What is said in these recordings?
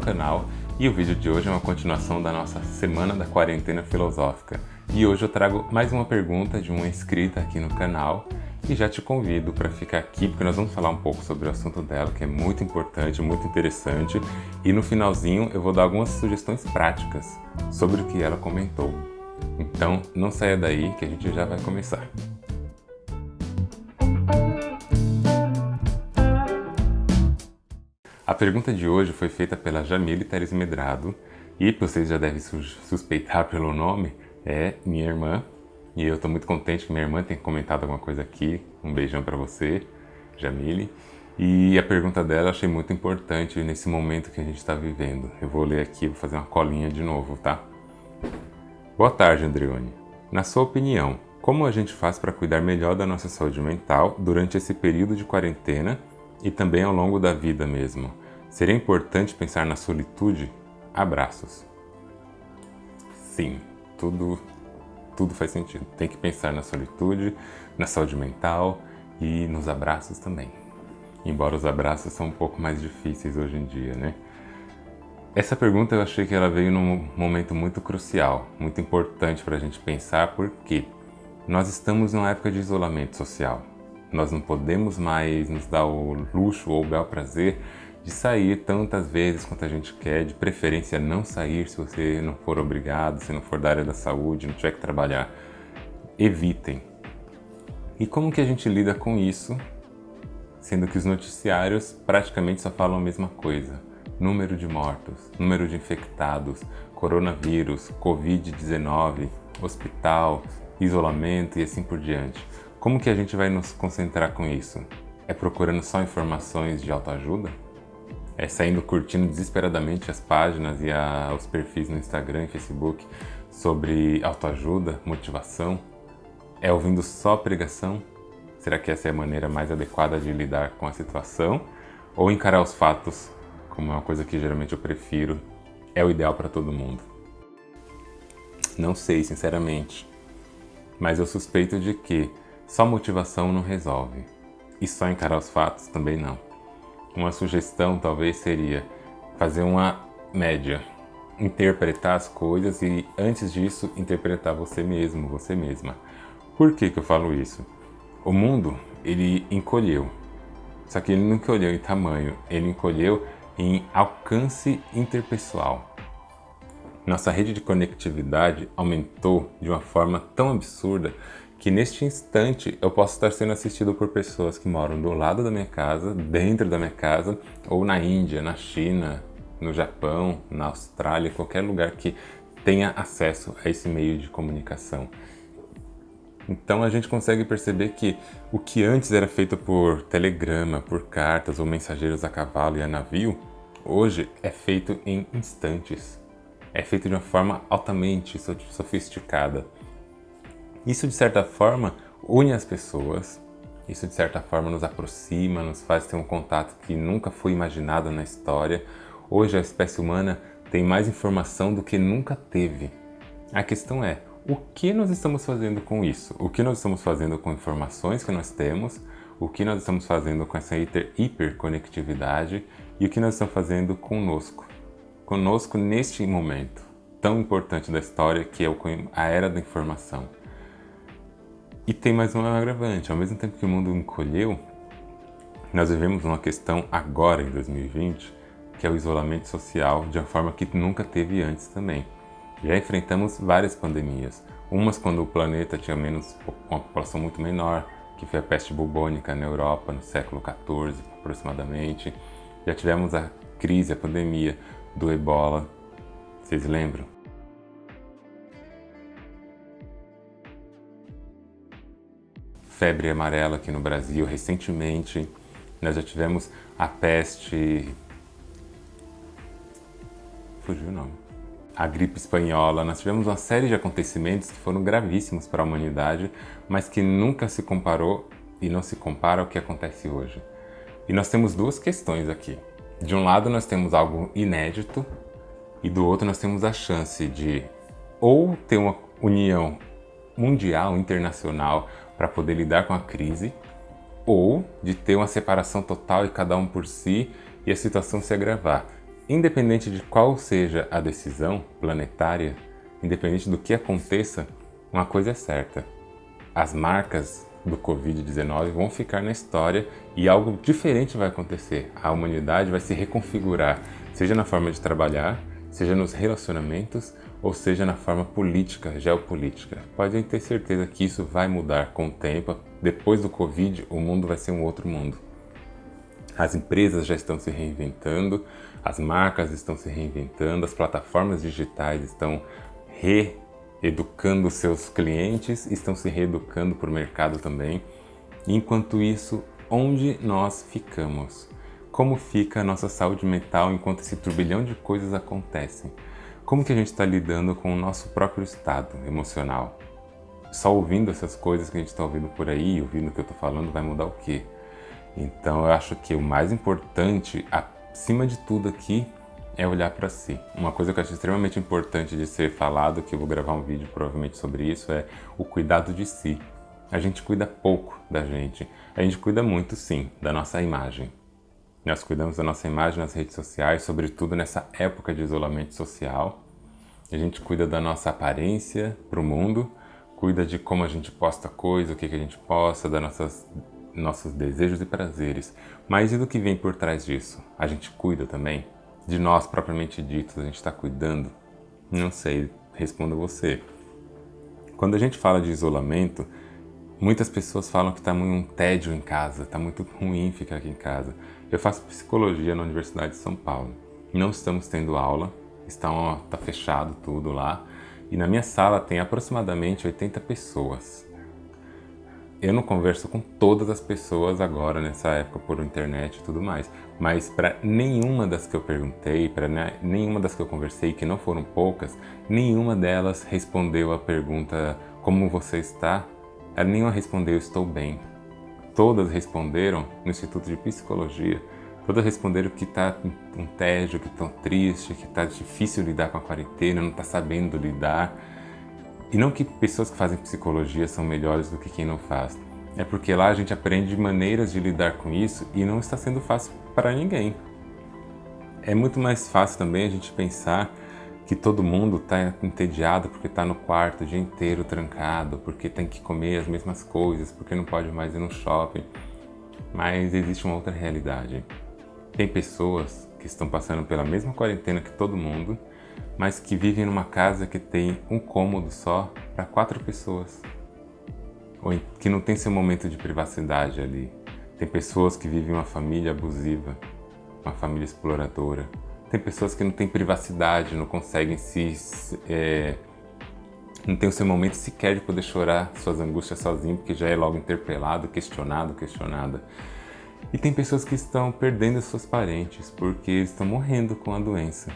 canal e o vídeo de hoje é uma continuação da nossa Semana da Quarentena Filosófica. E hoje eu trago mais uma pergunta de uma inscrita aqui no canal e já te convido para ficar aqui porque nós vamos falar um pouco sobre o assunto dela, que é muito importante, muito interessante, e no finalzinho eu vou dar algumas sugestões práticas sobre o que ela comentou. Então não saia daí que a gente já vai começar. A pergunta de hoje foi feita pela Jamile Teres Medrado e vocês já devem suspeitar pelo nome, é minha irmã. E eu estou muito contente que minha irmã tenha comentado alguma coisa aqui. Um beijão para você, Jamile. E a pergunta dela eu achei muito importante nesse momento que a gente está vivendo. Eu vou ler aqui, vou fazer uma colinha de novo, tá? Boa tarde, Andreone. Na sua opinião, como a gente faz para cuidar melhor da nossa saúde mental durante esse período de quarentena e também ao longo da vida mesmo? Seria importante pensar na solitude? Abraços. Sim, tudo faz sentido. Tem que pensar na solitude, na saúde mental e nos abraços também. Embora os abraços são um pouco mais difíceis hoje em dia, né? Essa pergunta eu achei que ela veio num momento muito crucial, muito importante para a gente pensar, porque nós estamos numa época de isolamento social. Nós não podemos mais nos dar o luxo ou o bel prazer de sair tantas vezes quanto a gente quer, de preferência não sair se você não for obrigado, se não for da área da saúde, não tiver que trabalhar. Evitem. E como que a gente lida com isso, sendo que os noticiários praticamente só falam a mesma coisa? Número de mortos, número de infectados, coronavírus, Covid-19, hospital, isolamento e assim por diante. Como que a gente vai nos concentrar com isso? É procurando só informações de autoajuda? É saindo curtindo desesperadamente as páginas e os perfis no Instagram e Facebook sobre autoajuda, motivação? É ouvindo só pregação? Será que essa é a maneira mais adequada de lidar com a situação? Ou encarar os fatos, como é uma coisa que geralmente eu prefiro, é o ideal para todo mundo? Não sei, sinceramente. Mas eu suspeito de que só motivação não resolve. E só encarar os fatos também não. Uma sugestão talvez seria fazer uma média, interpretar as coisas e antes disso interpretar você mesmo, você mesma. Por que eu falo isso? O mundo, ele encolheu, só que ele não encolheu em tamanho, ele encolheu em alcance interpessoal. Nossa rede de conectividade aumentou de uma forma tão absurda que neste instante eu posso estar sendo assistido por pessoas que moram do lado da minha casa, dentro da minha casa, ou na Índia, na China, no Japão, na Austrália, qualquer lugar que tenha acesso a esse meio de comunicação. Então a gente consegue perceber que o que antes era feito por telegrama, por cartas ou mensageiros a cavalo e a navio, hoje é feito em instantes. É feito de uma forma altamente sofisticada. Isso, de certa forma, une as pessoas, isso, de certa forma, nos aproxima, nos faz ter um contato que nunca foi imaginado na história. Hoje, a espécie humana tem mais informação do que nunca teve. A questão é, o que nós estamos fazendo com isso? O que nós estamos fazendo com informações que nós temos? O que nós estamos fazendo com essa hiperconectividade? E o que nós estamos fazendo conosco? Conosco neste momento tão importante da história, que é a era da informação. E tem mais um agravante, ao mesmo tempo que o mundo encolheu, nós vivemos uma questão agora em 2020, que é o isolamento social de uma forma que nunca teve antes também. Já enfrentamos várias pandemias, umas quando o planeta tinha uma população muito menor, que foi a peste bubônica na Europa no século XIV aproximadamente. Já tivemos a crise, a pandemia do Ebola, vocês lembram? Febre amarela aqui no Brasil recentemente, nós já tivemos a peste, fugiu o nome, a gripe espanhola, nós tivemos uma série de acontecimentos que foram gravíssimos para a humanidade, mas que nunca se comparou e não se compara ao que acontece hoje. E nós temos duas questões aqui. De um lado nós temos algo inédito e do outro nós temos a chance de ou ter uma união mundial, internacional, para poder lidar com a crise, ou de ter uma separação total e cada um por si e a situação se agravar. independente de qual seja a decisão planetária, independente do que aconteça, uma coisa é certa: as marcas do Covid-19 vão ficar na história e algo diferente vai acontecer. A humanidade vai se reconfigurar, seja na forma de trabalhar, seja nos relacionamentos, ou seja na forma política, geopolítica. Podem ter certeza que isso vai mudar com o tempo. Depois do Covid, o mundo vai ser um outro mundo. As empresas já estão se reinventando, as marcas estão se reinventando, as plataformas digitais estão reeducando seus clientes, estão se reeducando para o mercado também. Enquanto isso, onde nós ficamos? Como fica a nossa saúde mental enquanto esse turbilhão de coisas acontecem? Como que a gente está lidando com o nosso próprio estado emocional? Só ouvindo essas coisas que a gente está ouvindo por aí, ouvindo o que eu estou falando, vai mudar o quê? Então eu acho que o mais importante, acima de tudo aqui, é olhar para si. Uma coisa que eu acho extremamente importante de ser falado, que eu vou gravar um vídeo provavelmente sobre isso, é o cuidado de si. A gente cuida pouco da gente. A gente cuida muito, sim, da nossa imagem. Nós cuidamos da nossa imagem nas redes sociais, sobretudo nessa época de isolamento social. A gente cuida da nossa aparência para o mundo, cuida de como a gente posta coisa, o que a gente posta, das nossos desejos e prazeres. Mas e do que vem por trás disso? A gente cuida também? De nós propriamente ditos, a gente está cuidando? Não sei, responda você. Quando a gente fala de isolamento, muitas pessoas falam que está um tédio em casa, está muito ruim ficar aqui em casa. Eu faço psicologia na Universidade de São Paulo. Não estamos tendo aula, está fechado tudo lá. E na minha sala tem aproximadamente 80 pessoas. Eu não converso com todas as pessoas agora, nessa época, por internet e tudo mais. Mas para nenhuma das que eu perguntei, para nenhuma das que eu conversei, que não foram poucas, nenhuma delas respondeu a pergunta: como você está? Nenhuma respondeu: estou bem. Todas responderam, no Instituto de Psicologia, todas responderam que está um tédio, que estão triste, que está difícil lidar com a quarentena, não está sabendo lidar. E não que pessoas que fazem psicologia são melhores do que quem não faz. É porque lá a gente aprende maneiras de lidar com isso e não está sendo fácil para ninguém. É muito mais fácil também a gente pensar que todo mundo está entediado porque está no quarto o dia inteiro trancado, porque tem que comer as mesmas coisas, porque não pode mais ir no shopping. Mas existe uma outra realidade. Tem pessoas que estão passando pela mesma quarentena que todo mundo, mas que vivem numa casa que tem um cômodo só para 4 pessoas, ou que não tem seu momento de privacidade ali. Tem pessoas que vivem uma família abusiva, uma família exploradora. Tem pessoas que não têm privacidade, não conseguem não tem o seu momento sequer de poder chorar suas angústias sozinho, porque já é logo interpelado, questionada. E tem pessoas que estão perdendo seus parentes porque estão morrendo com a doença.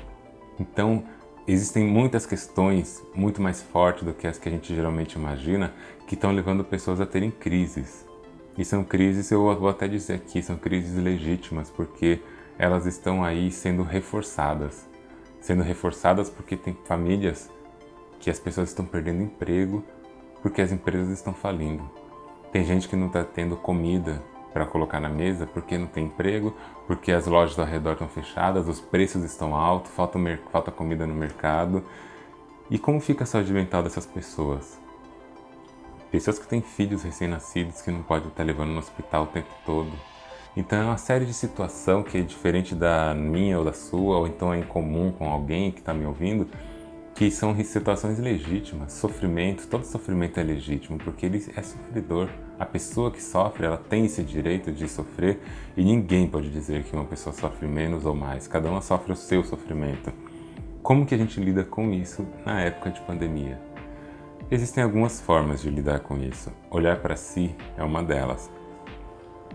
Então, existem muitas questões muito mais fortes do que as que a gente geralmente imagina, que estão levando pessoas a terem crises. E são crises, eu vou até dizer aqui, são crises legítimas, porque elas estão aí sendo reforçadas. Sendo reforçadas porque tem famílias que as pessoas estão perdendo emprego porque as empresas estão falindo. Tem gente que não está tendo comida para colocar na mesa porque não tem emprego, porque as lojas ao redor estão fechadas, os preços estão altos, falta comida no mercado. E como fica a saúde mental dessas pessoas? Pessoas que têm filhos recém-nascidos que não podem estar levando no hospital o tempo todo. Então é uma série de situações que é diferente da minha ou da sua, ou então é em comum com alguém que está me ouvindo, que são situações legítimas. Sofrimento, todo sofrimento é legítimo, porque ele é sofredor. A pessoa que sofre, ela tem esse direito de sofrer, e ninguém pode dizer que uma pessoa sofre menos ou mais. Cada uma sofre o seu sofrimento. Como que a gente lida com isso na época de pandemia? Existem algumas formas de lidar com isso. Olhar para si é uma delas.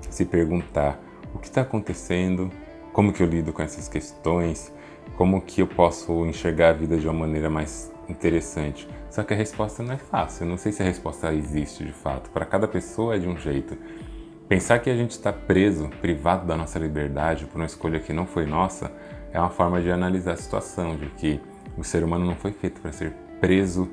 Se perguntar o que está acontecendo, como que eu lido com essas questões, como que eu posso enxergar a vida de uma maneira mais interessante. Só que a resposta não é fácil, eu não sei se a resposta existe de fato. Para cada pessoa é de um jeito. Pensar que a gente está preso, privado da nossa liberdade por uma escolha que não foi nossa, é uma forma de analisar a situação, de que o ser humano não foi feito para ser preso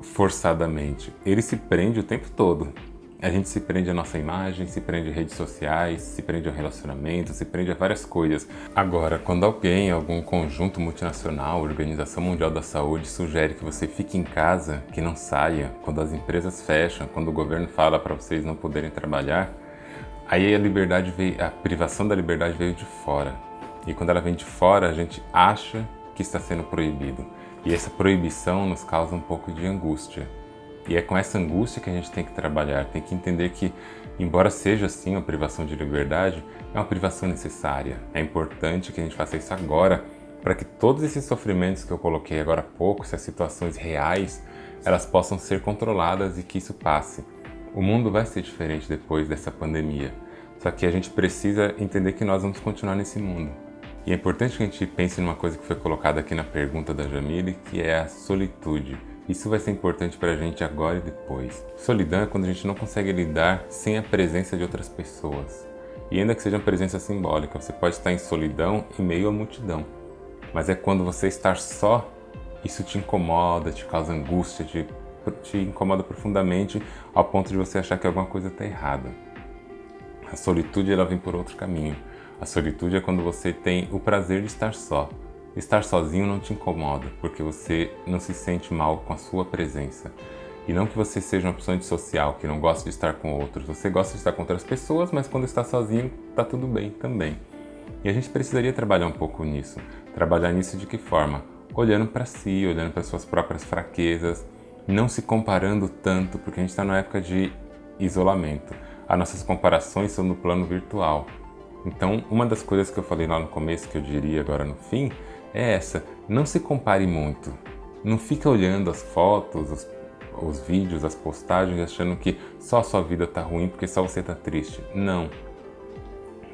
forçadamente. Ele se prende o tempo todo. a gente se prende à nossa imagem, se prende a redes sociais, se prende ao relacionamento, se prende a várias coisas. Agora, quando alguém, algum conjunto multinacional, Organização Mundial da Saúde, sugere que você fique em casa, que não saia, quando as empresas fecham, quando o governo fala para vocês não poderem trabalhar, aí a privação da liberdade veio de fora. E quando ela vem de fora, a gente acha que está sendo proibido. E essa proibição nos causa um pouco de angústia. E é com essa angústia que a gente tem que trabalhar, tem que entender que, embora seja sim uma privação de liberdade, é uma privação necessária. É importante que a gente faça isso agora, para que todos esses sofrimentos que eu coloquei agora há pouco, essas situações reais, elas possam ser controladas e que isso passe. O mundo vai ser diferente depois dessa pandemia, só que a gente precisa entender que nós vamos continuar nesse mundo. E é importante que a gente pense numa coisa que foi colocada aqui na pergunta da Jamile, que é a solitude. Isso vai ser importante para a gente agora e depois. Solidão é quando a gente não consegue lidar sem a presença de outras pessoas. E ainda que seja uma presença simbólica, você pode estar em solidão em meio à multidão. Mas é quando você estar só, isso te incomoda, te causa angústia, te incomoda profundamente ao ponto de você achar que alguma coisa está errada. A solitude ela vem por outro caminho. A solitude é quando você tem o prazer de estar só. Estar sozinho não te incomoda, porque você não se sente mal com a sua presença. E não que você seja uma pessoa antissocial, que não gosta de estar com outros. Você gosta de estar com outras pessoas, mas quando está sozinho, está tudo bem também. E a gente precisaria trabalhar um pouco nisso. Trabalhar nisso de que forma? Olhando para si, olhando para suas próprias fraquezas, não se comparando tanto, porque a gente está numa época de isolamento. As nossas comparações são no plano virtual. Então, uma das coisas que eu falei lá no começo, que eu diria agora no fim, é essa: não se compare muito. Não fica olhando as fotos, os vídeos, as postagens, achando que só a sua vida está ruim porque só você está triste. Não.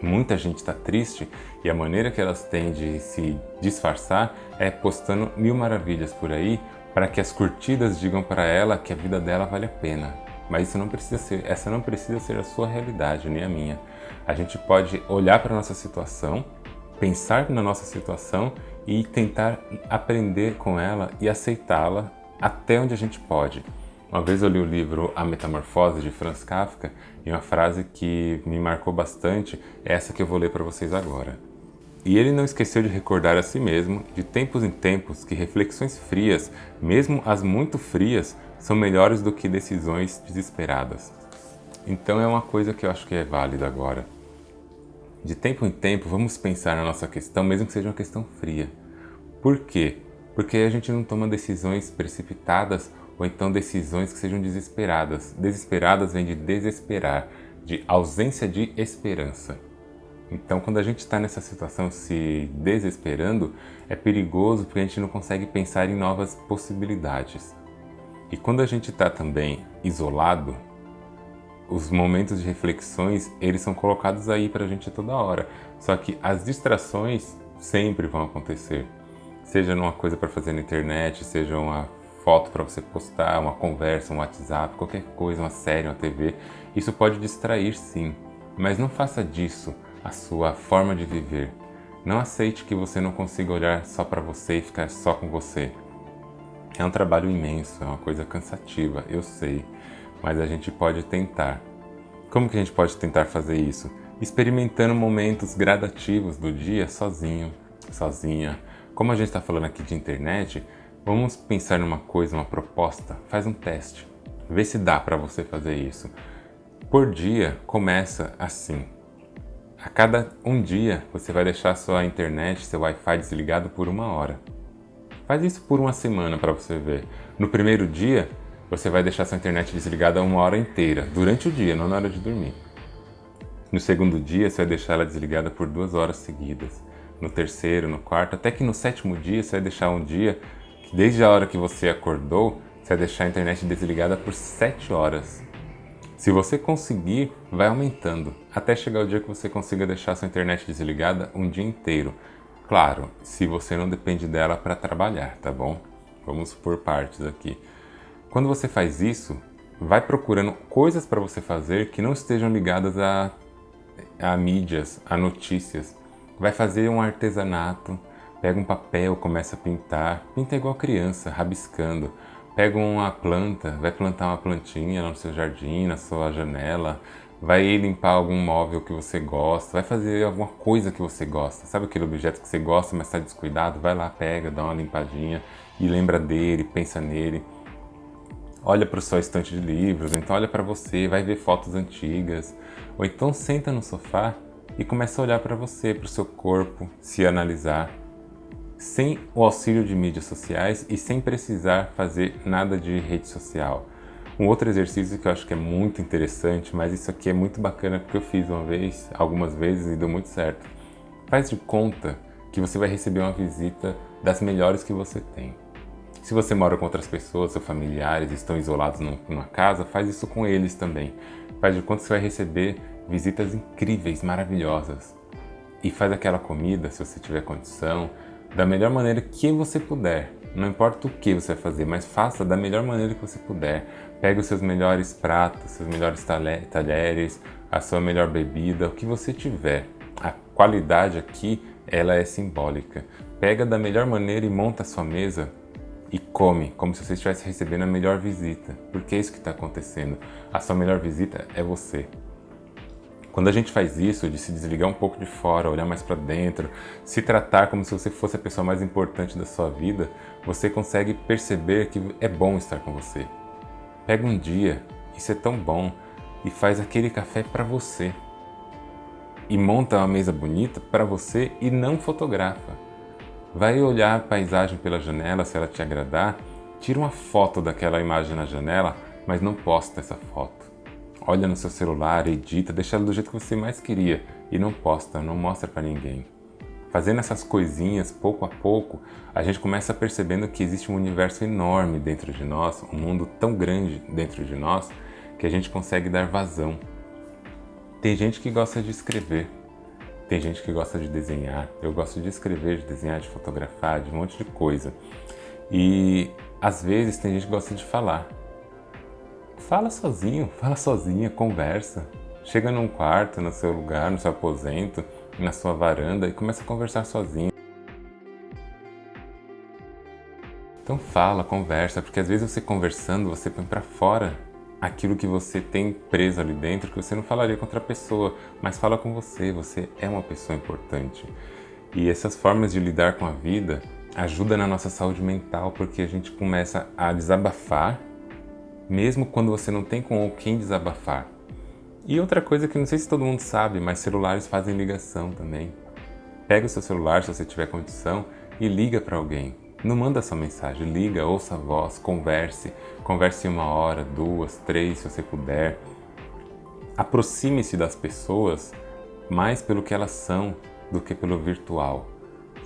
Muita gente está triste e a maneira que elas têm de se disfarçar é postando mil maravilhas por aí para que as curtidas digam para ela que a vida dela vale a pena. Mas essa não precisa ser a sua realidade, nem a minha. A gente pode olhar para a nossa situação, pensar na nossa situação e tentar aprender com ela e aceitá-la até onde a gente pode. Uma vez eu li o livro A Metamorfose, de Franz Kafka, e uma frase que me marcou bastante é essa que eu vou ler para vocês agora. E ele não esqueceu de recordar a si mesmo, de tempos em tempos, que reflexões frias, mesmo as muito frias, são melhores do que decisões desesperadas. Então é uma coisa que eu acho que é válida agora. De tempo em tempo, vamos pensar na nossa questão, mesmo que seja uma questão fria. Por quê? Porque a gente não toma decisões precipitadas ou então decisões que sejam desesperadas. Desesperadas vem de desesperar, de ausência de esperança. Então, quando a gente está nessa situação se desesperando, é perigoso porque a gente não consegue pensar em novas possibilidades. E quando a gente está também isolado, os momentos de reflexões, eles são colocados aí para a gente toda hora. Só que as distrações sempre vão acontecer. Seja numa coisa para fazer na internet, seja uma foto para você postar, uma conversa, um WhatsApp, qualquer coisa, uma série, uma TV. Isso pode distrair sim, mas não faça disso a sua forma de viver. Não aceite que você não consiga olhar só para você e ficar só com você. É um trabalho imenso, é uma coisa cansativa, eu sei, mas a gente pode tentar. Como que a gente pode tentar fazer isso? Experimentando momentos gradativos do dia sozinho, sozinha. Como a gente está falando aqui de internet, vamos pensar numa coisa, uma proposta, faz um teste. Vê se dá para você fazer isso. Por dia, começa assim. A cada um dia, você vai deixar sua internet, seu Wi-Fi desligado por 1 hora. Faz isso por 1 semana para você ver. No primeiro dia, você vai deixar sua internet desligada 1 hora inteira, durante o dia, não na hora de dormir. No segundo dia, você vai deixar ela desligada por 2 horas seguidas. No terceiro, no quarto, até que no 7º dia, você vai deixar um dia que desde a hora que você acordou, você vai deixar a internet desligada por 7 horas. Se você conseguir, vai aumentando, até chegar o dia que você consiga deixar sua internet desligada um dia inteiro. Claro, se você não depende dela para trabalhar, tá bom? Vamos por partes aqui. Quando você faz isso, vai procurando coisas para você fazer que não estejam ligadas a mídias, a notícias. Vai fazer um artesanato, pega um papel, começa a pintar. Pinta igual criança, rabiscando. Pega uma planta, vai plantar uma plantinha no seu jardim, na sua janela, vai limpar algum móvel que você gosta, vai fazer alguma coisa que você gosta. Sabe aquele objeto que você gosta, mas está descuidado? Vai lá, pega, dá uma limpadinha e lembra dele, pensa nele. Olha para o seu estante de livros, então olha para você, vai ver fotos antigas. Ou então senta no sofá e começa a olhar para você, para o seu corpo, se analisar, sem o auxílio de mídias sociais e sem precisar fazer nada de rede social. Um outro exercício que eu acho que é muito interessante, mas isso aqui é muito bacana porque eu fiz uma vez, algumas vezes e deu muito certo. Faz de conta que você vai receber uma visita das melhores que você tem. Se você mora com outras pessoas, seus familiares estão isolados numa casa, faz isso com eles também. Faz de conta que você vai receber visitas incríveis, maravilhosas. E faz aquela comida, se você tiver condição, da melhor maneira que você puder. Não importa o que você vai fazer, mas faça da melhor maneira que você puder. Pega os seus melhores pratos, seus melhores talheres, a sua melhor bebida, o que você tiver. A qualidade aqui, ela é simbólica. Pega da melhor maneira e monta a sua mesa e come, como se você estivesse recebendo a melhor visita. Porque é isso que está acontecendo. A sua melhor visita é você. Quando a gente faz isso, de se desligar um pouco de fora, olhar mais para dentro, se tratar como se você fosse a pessoa mais importante da sua vida, você consegue perceber que é bom estar com você. Pega um dia, isso é tão bom, e faz aquele café para você. E monta uma mesa bonita para você e não fotografa. Vai olhar a paisagem pela janela, se ela te agradar, tira uma foto daquela imagem na janela, mas não posta essa foto. Olha no seu celular, edita, deixa ela do jeito que você mais queria e não posta, não mostra para ninguém. Fazendo essas coisinhas, pouco a pouco, a gente começa percebendo que existe um universo enorme dentro de nós, um mundo tão grande dentro de nós, que a gente consegue dar vazão. Tem gente que gosta de escrever, tem gente que gosta de desenhar, eu gosto de escrever, de desenhar, de fotografar, de um monte de coisa. E às vezes tem gente que gosta de falar. Fala sozinho, fala sozinha, conversa. Chega num quarto, no seu lugar, no seu aposento, na sua varanda e começa a conversar sozinho. Então fala, conversa, porque às vezes você conversando, você põe pra fora aquilo que você tem preso ali dentro, que você não falaria com outra pessoa, mas fala com você, você é uma pessoa importante. E essas formas de lidar com a vida ajudam na nossa saúde mental, porque a gente começa a desabafar, mesmo quando você não tem com quem desabafar. E outra coisa que não sei se todo mundo sabe, mas celulares fazem ligação também. Pega o seu celular, se você tiver condição, e liga para alguém. Não manda só mensagem, liga, ouça a voz, converse. Converse 1 hora, 2, 3, se você puder. Aproxime-se das pessoas mais pelo que elas são do que pelo virtual.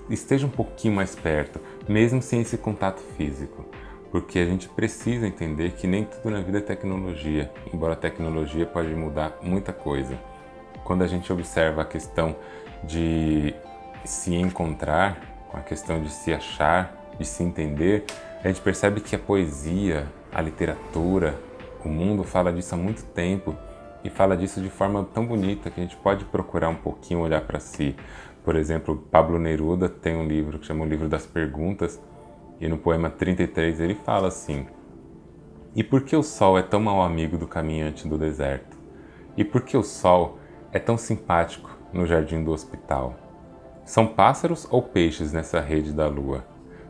Esteja um pouquinho mais perto, mesmo sem esse contato físico. Porque a gente precisa entender que nem tudo na vida é tecnologia, embora a tecnologia pode mudar muita coisa. Quando a gente observa a questão de se encontrar, a questão de se achar, de se entender, a gente percebe que a poesia, a literatura, o mundo fala disso há muito tempo e fala disso de forma tão bonita que a gente pode procurar um pouquinho olhar para si. Por exemplo, Pablo Neruda tem um livro que chama O Livro das Perguntas, e no poema 33 ele fala assim: e por que o sol é tão mau amigo do caminhante do deserto? E por que o sol é tão simpático no jardim do hospital? São pássaros ou peixes nessa rede da lua?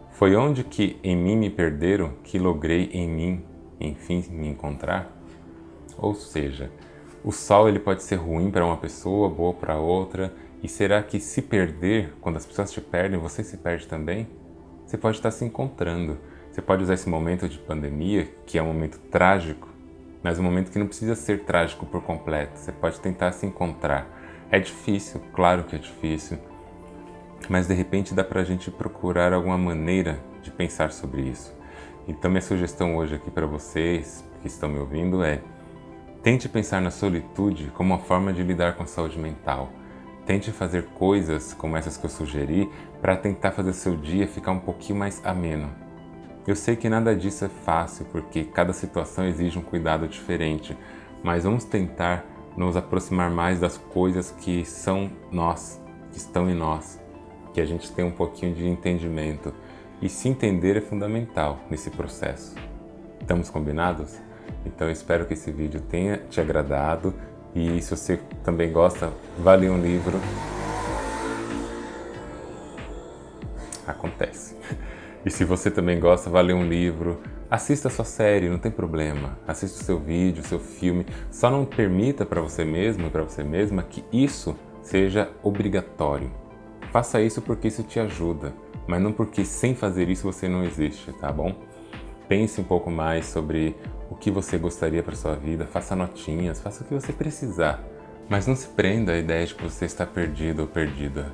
Foi onde que em mim me perderam que logrei em mim, enfim, me encontrar? Ou seja, o sol ele pode ser ruim para uma pessoa, boa para outra, e será que se perder, quando as pessoas te perdem, você se perde também? Você pode estar se encontrando. Você pode usar esse momento de pandemia, que é um momento trágico, mas um momento que não precisa ser trágico por completo. Você pode tentar se encontrar. É difícil, claro que é difícil, mas de repente dá pra gente procurar alguma maneira de pensar sobre isso. Então minha sugestão hoje aqui para vocês que estão me ouvindo é: tente pensar na solitude como uma forma de lidar com a saúde mental. Tente fazer coisas como essas que eu sugeri para tentar fazer seu dia ficar um pouquinho mais ameno. Eu sei que nada disso é fácil porque cada situação exige um cuidado diferente, mas vamos tentar nos aproximar mais das coisas que são nós, que estão em nós, que a gente tem um pouquinho de entendimento. E se entender é fundamental nesse processo. Estamos combinados? Então eu espero que esse vídeo tenha te agradado e se você também gosta, vá ler um livro. Acontece. E se você também gosta, vá ler um livro, assista a sua série, não tem problema. Assista o seu vídeo, o seu filme. Só não permita para você mesmo e para você mesma que isso seja obrigatório. Faça isso porque isso te ajuda, mas não porque sem fazer isso você não existe, tá bom? Pense um pouco mais sobre o que você gostaria para sua vida, faça notinhas, faça o que você precisar, mas não se prenda à ideia de que você está perdido ou perdida.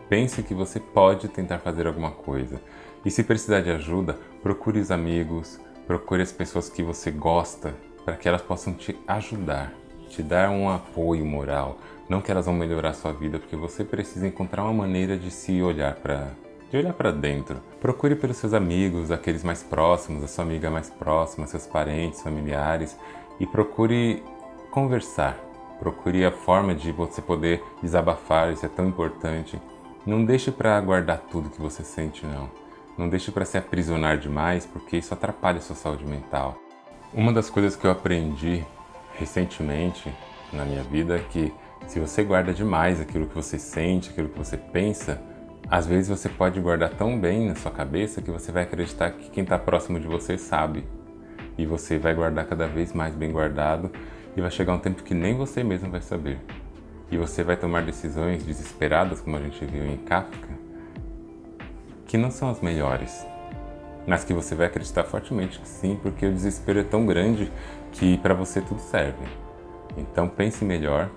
Pense que você pode tentar fazer alguma coisa. E se precisar de ajuda, procure os amigos, procure as pessoas que você gosta, para que elas possam te ajudar, te dar um apoio moral. Não que elas vão melhorar a sua vida, porque você precisa encontrar uma maneira de se olhar para dentro. Procure pelos seus amigos, aqueles mais próximos, a sua amiga mais próxima, seus parentes, familiares, e procure conversar. Procure a forma de você poder desabafar, isso é tão importante. Não deixe para guardar tudo que você sente, não. Não deixe para se aprisionar demais, porque isso atrapalha a sua saúde mental. Uma das coisas que eu aprendi recentemente na minha vida é que se você guarda demais aquilo que você sente, aquilo que você pensa, às vezes você pode guardar tão bem na sua cabeça que você vai acreditar que quem está próximo de você sabe. E você vai guardar cada vez mais bem guardado e vai chegar um tempo que nem você mesmo vai saber. E você vai tomar decisões desesperadas, como a gente viu em Kafka, que não são as melhores, mas que você vai acreditar fortemente que sim, porque o desespero é tão grande que para você tudo serve. Então pense melhor,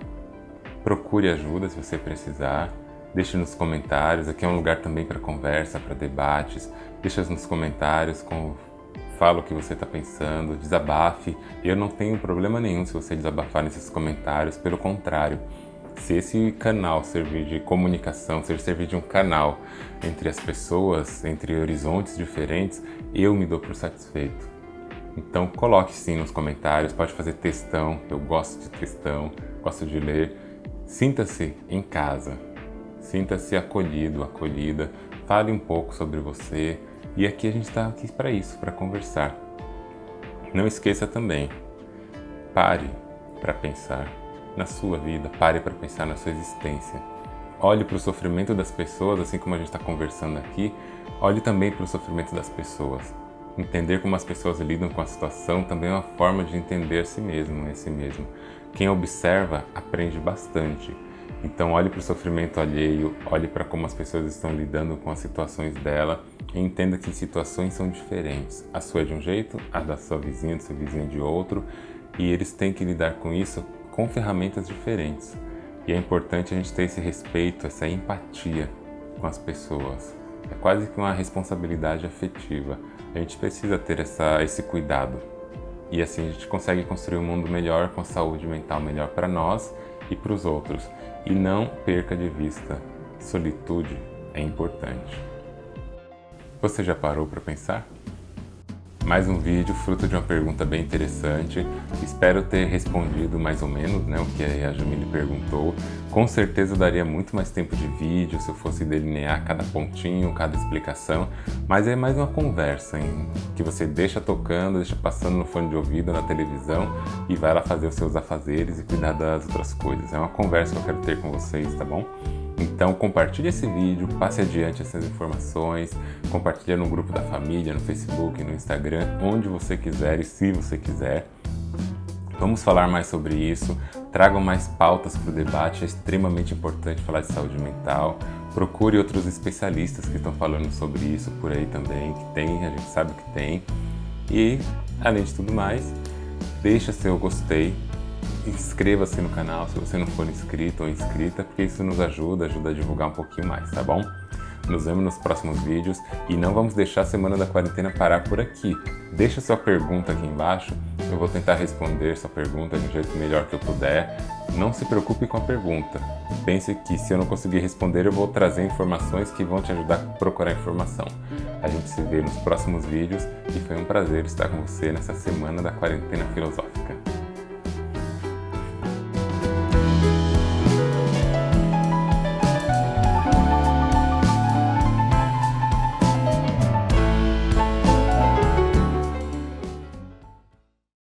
procure ajuda se você precisar, deixe nos comentários, aqui é um lugar também para conversa, para debates, deixa nos comentários, fala o que você está pensando, desabafe. Eu não tenho problema nenhum se você desabafar nesses comentários, pelo contrário. Se esse canal servir de comunicação, se ele servir de um canal entre as pessoas, entre horizontes diferentes, eu me dou por satisfeito. Então coloque sim nos comentários, pode fazer textão, eu gosto de textão, gosto de ler. Sinta-se em casa, sinta-se acolhido, acolhida, fale um pouco sobre você e aqui a gente está aqui para isso, para conversar. Não esqueça também, pare para pensar na sua vida, pare para pensar na sua existência. Olhe para o sofrimento das pessoas, assim como a gente está conversando aqui, olhe também para o sofrimento das pessoas. Entender como as pessoas lidam com a situação também é uma forma de entender a si mesmo, a si mesmo. Quem observa aprende bastante. Então olhe para o sofrimento alheio, olhe para como as pessoas estão lidando com as situações dela e entenda que situações são diferentes. A sua é de um jeito, a da sua vizinha, do seu vizinho é de outro, e eles têm que lidar com isso com ferramentas diferentes. E é importante a gente ter esse respeito, essa empatia com as pessoas. É quase que uma responsabilidade afetiva. A gente precisa ter esse cuidado. E assim a gente consegue construir um mundo melhor, com saúde mental melhor para nós e para os outros. E não perca de vista, solitude é importante. Você já parou para pensar? Mais um vídeo fruto de uma pergunta bem interessante. Espero ter respondido mais ou menos, o que a Jamile perguntou. Com certeza daria muito mais tempo de vídeo se eu fosse delinear cada pontinho, cada explicação, mas é mais uma conversa que você deixa tocando, deixa passando no fone de ouvido, na televisão e vai lá fazer os seus afazeres e cuidar das outras coisas. É uma conversa que eu quero ter com vocês, tá bom? Então compartilhe esse vídeo, passe adiante essas informações, compartilhe no grupo da família, no Facebook, no Instagram, onde você quiser e se você quiser. Vamos falar mais sobre isso, tragam mais pautas para o debate, é extremamente importante falar de saúde mental. Procure outros especialistas que estão falando sobre isso por aí também, que tem, a gente sabe que tem. E, além de tudo mais, deixa seu gostei. Inscreva-se no canal se você não for inscrito ou inscrita, porque isso nos ajuda a divulgar um pouquinho mais, tá bom? Nos vemos nos próximos vídeos e não vamos deixar a Semana da Quarentena parar por aqui. Deixa sua pergunta aqui embaixo, eu vou tentar responder sua pergunta de um jeito melhor que eu puder. Não se preocupe com a pergunta. Pense que se eu não conseguir responder, eu vou trazer informações que vão te ajudar a procurar informação. A gente se vê nos próximos vídeos e foi um prazer estar com você nessa Semana da Quarentena Filosófica.